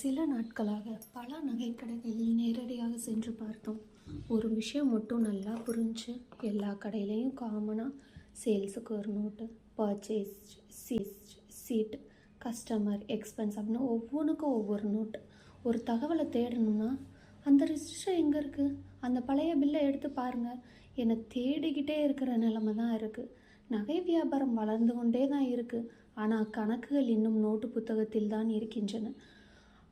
சில நாட்களாக பல நகைக்கடைகளில் நேரடியாக சென்று பார்த்தோம். ஒரு விஷயம் மட்டும் நல்லா புரிஞ்சு, எல்லா கடையிலையும் காமனாக சேல்ஸுக்கு ஒரு note, purchase sheet, customer expense அப்படின்னு ஒவ்வொன்றுக்கும் ஒவ்வொரு நோட்டு. ஒரு தகவலை தேடணும்னா அந்த ரிஜிஸ்டர் எங்கே இருக்குது, அந்த பழைய பில்லை எடுத்து பாருங்கள், என்னை தேடிக்கிட்டே இருக்கிற நிலைமை தான் இருக்குது. நகை வியாபாரம் வளர்ந்து கொண்டே தான் இருக்குது, ஆனால் கணக்குகள் இன்னும் நோட்டு புத்தகத்தில் தான் இருக்கின்றன.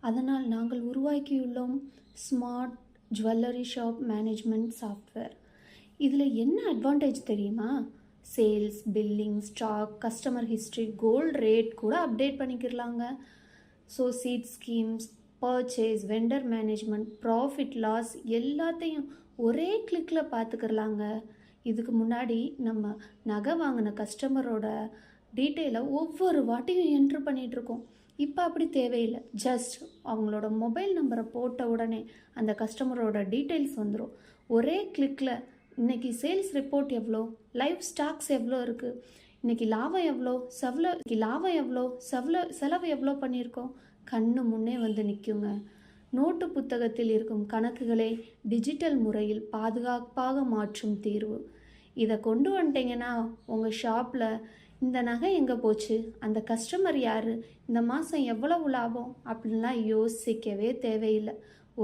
அதனால் நாங்கள் உருவாக்கியுள்ளோம் smart jewellery shop management software. இதில் என்ன அட்வான்டேஜ் தெரியுமா? Sales, billing, stock, customer history, gold rate கூட அப்டேட் பண்ணிக்கிறலாங்க. So chit schemes, purchase, vendor management, profit loss எல்லாத்தையும் ஒரே கிளிக்கில் பார்த்துக்கிறலாங்க. இதுக்கு முன்னாடி நம்ம நகை வாங்கின கஸ்டமரோட டீட்டெயிலை ஒவ்வொரு வாட்டியும் என்ட்ரு பண்ணிகிட்ருக்கோம். இப்போ அப்படி தேவையில்லை. ஜஸ்ட் அவங்களோட மொபைல் நம்பரை போட்ட உடனே அந்த கஸ்டமரோட டீட்டெயில்ஸ் வந்துடும். ஒரே கிளிக்கில் இன்றைக்கி சேல்ஸ் ரிப்போர்ட் எவ்வளோ, லைவ் ஸ்டாக்ஸ் எவ்வளோ இருக்குது, இன்றைக்கி லாபம் எவ்வளோ, செலவு எவ்வளோ பண்ணியிருக்கோம், கண்ணு முன்னே வந்து நிற்குங்க. நோட்டு புத்தகத்தில் இருக்கும் கணக்குகளை டிஜிட்டல் முறையில் பாதுகாப்பாக மாற்றும் தீர்வு. இதை கொண்டு வந்துட்டீங்கன்னா உங்கள் ஷாப்பில் இந்த நகை எங்கே போச்சு, அந்த கஸ்டமர் யார், இந்த மாதம் எவ்வளவு லாபம் அப்படின்லாம் யோசிக்கவே தேவையில்லை.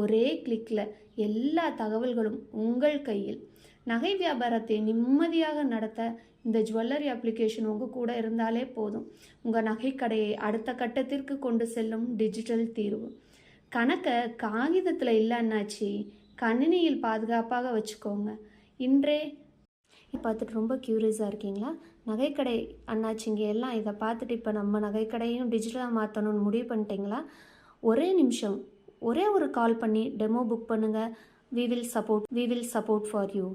ஒரே கிளிக்கில் எல்லா தகவல்களும் உங்கள் கையில். நகை வியாபாரத்தை நிம்மதியாக நடத்த இந்த ஜுவல்லரி அப்ளிகேஷன் உங்கள் கூட இருந்தாலே போதும். உங்கள் நகைக்கடையை அடுத்த கட்டத்திற்கு கொண்டு செல்லும் டிஜிட்டல் தீர்வு. கணக்கை காகிதத்தில் இல்லைன்னாச்சு கணினியில் பாதுகாப்பாக வச்சுக்கோங்க. இன்றே பார்த்துட்டு ரொம்ப க்யூரியஸாக இருக்கீங்களா? நகைக்கடை அண்ணாச்சிங்க எல்லாம் இதை பார்த்துட்டு இப்போ நம்ம நகைக்கடையும் டிஜிட்டலாக மாற்றணும்னு முடிவு பண்ணிட்டீங்களா? ஒரே நிமிஷம், ஒரே ஒரு கால் பண்ணி டெமோ புக் பண்ணுங்கள். We will support for you.